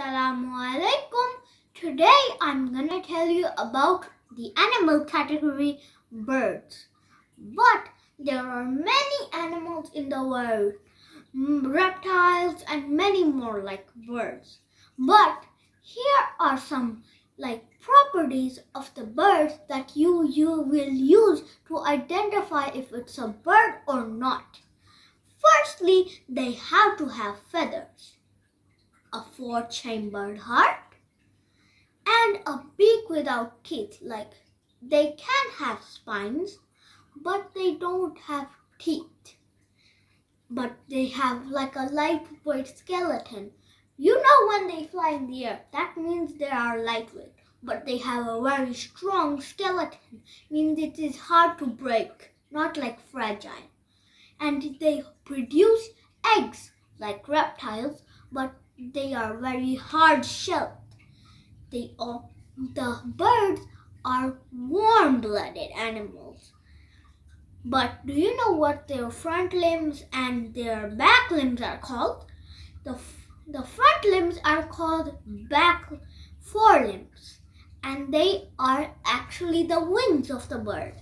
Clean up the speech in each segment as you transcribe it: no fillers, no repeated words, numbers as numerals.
Assalamualaikum. Today I'm gonna tell you about the animal category birds. But there are many animals in the world, reptiles and many more like birds. But here are some properties of the birds that you will use to identify if it's a bird or not. Firstly, they have to have feathers, a four-chambered heart, and a beak without teeth. Like they can have spines, but they don't have teeth. But they have like a lightweight skeleton. You know when they fly in the air, that means they are lightweight. But they have a very strong skeleton, means it is hard to break, not like fragile. And they produce eggs like reptiles, but they are very hard-shelled. The birds are warm-blooded animals. But do you know what their front limbs and their back limbs are called? The front limbs are called back forelimbs, and they are actually the wings of the bird.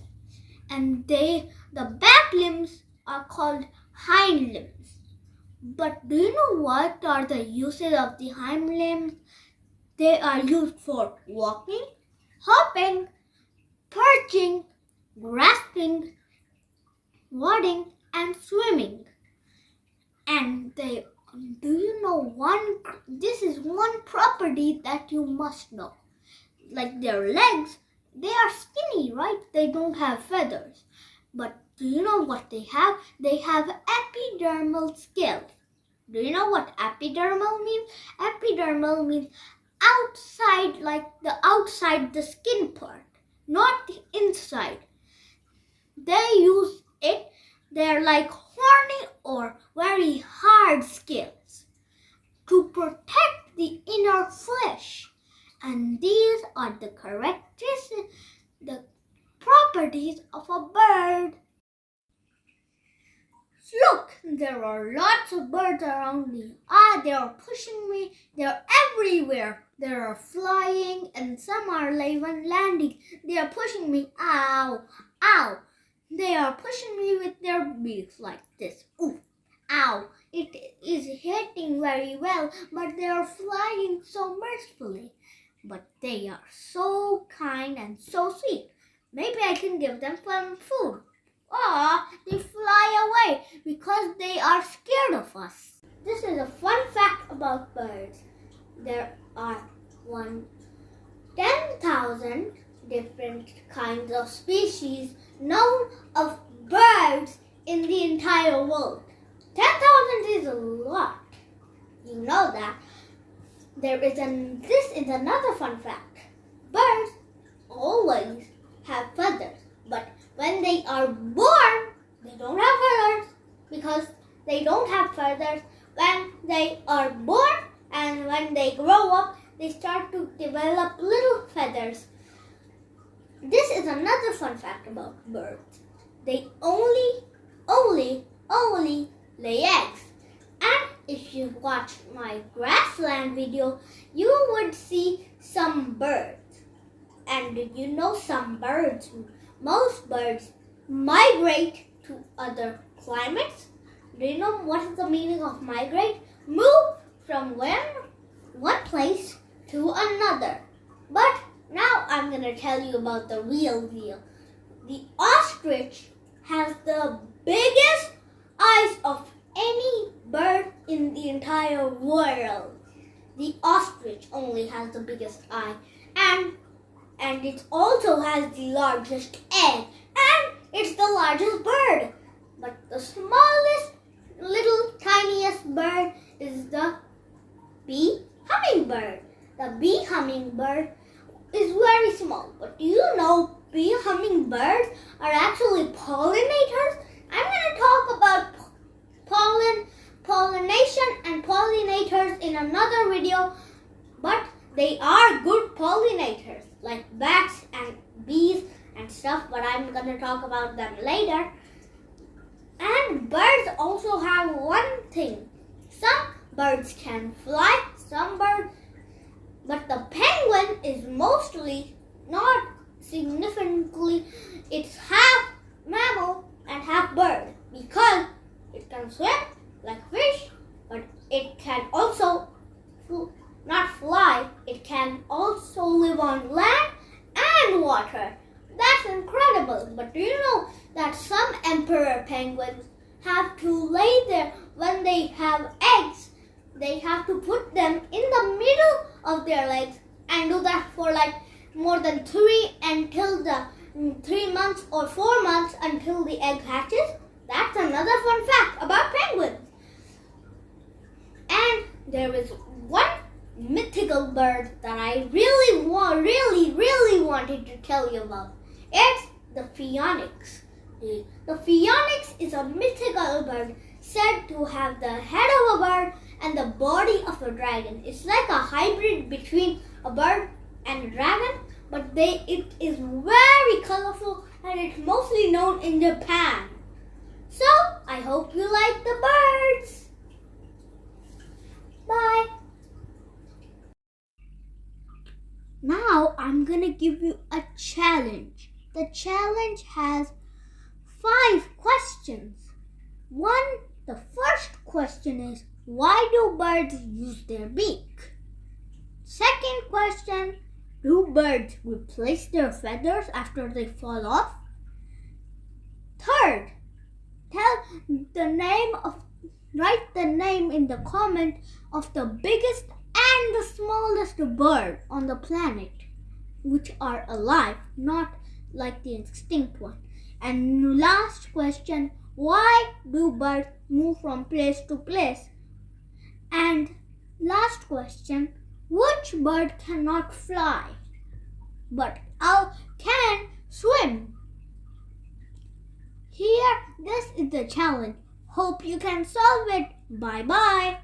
And the back limbs are called hind limbs. But do you know what are the uses of the hind limbs? They are used for walking, hopping, perching, grasping, wading, and swimming. And do you know this is one property that you must know. Like their legs, they are skinny, right? They don't have feathers. But do you know what they have? They have epidermal scales. Do you know what epidermal means? Epidermal means outside, like the outside the skin part, not the inside. They use it, they're like horny or very hard scales to protect the inner flesh. And these are the characteristics, the properties of a bird. Look, there are lots of birds around me. They are pushing me. They're everywhere. They are flying and some are even landing. They are pushing me. Ow, ow. They are pushing me with their beaks like this. Ooh, ow. It is hitting very well, but they are flying so mercifully. But they are so kind and so sweet. Maybe I can give them some food. They fly away because they are scared of us. This is a fun fact about birds. There are 10,000 different kinds of species known of birds in the entire world. 10,000 is a lot. You know that. This is another fun fact. Birds always have feathers, but when they are born, they don't have feathers because they don't have feathers when they are born, and when they grow up, they start to develop little feathers. This is another fun fact about birds. They only lay eggs. And if you watch my grassland video, you would see some birds. And did you know most birds migrate to other climates? Do you know what is the meaning of migrate? Move from one place to another. But now I'm going to tell you about the real deal. The ostrich has the biggest eyes of any bird in the entire world. The ostrich only has the biggest eye, and it also has the largest egg, and it's the largest bird. But the smallest, tiniest bird is the bee hummingbird. The bee hummingbird is very small. But do you know bee hummingbirds are actually pollinators? I'm going to talk about pollination and pollinators in another video, but they are good pollinators like bats and bees and stuff, but I'm going to talk about them later. And birds also have one thing. Some birds can fly, some birds But the penguin is mostly, not significantly, it's half mammal and half bird because it can swim like fish, but it can also not fly. It can also live on land and water. That's incredible. But do you know that some emperor penguins have to lay there when they have eggs? They have to put them in the middle of their legs and do that for like more than 3 months or 4 months until the egg hatches. That's another fun fact about penguins. And there is one mythical bird that I really wanted to tell you about. It's the phoenix. The phoenix is a mythical bird said to have the head of a bird and the body of a dragon. It's like a hybrid between a bird and a dragon, but it is very colorful and it's mostly known in Japan. So, I hope you like the birds. Bye. Now, I'm gonna give you a challenge. The challenge has 5 questions. The first question is, why do birds use their beak? Second question, do birds replace their feathers after they fall off? Third, write the name in the comment of the biggest and the smallest bird on the planet, which are alive, not like the extinct one. And last question, why do birds move from place to place? And last question, which bird cannot fly but can swim? Here, this is the challenge. Hope you can solve it. Bye bye.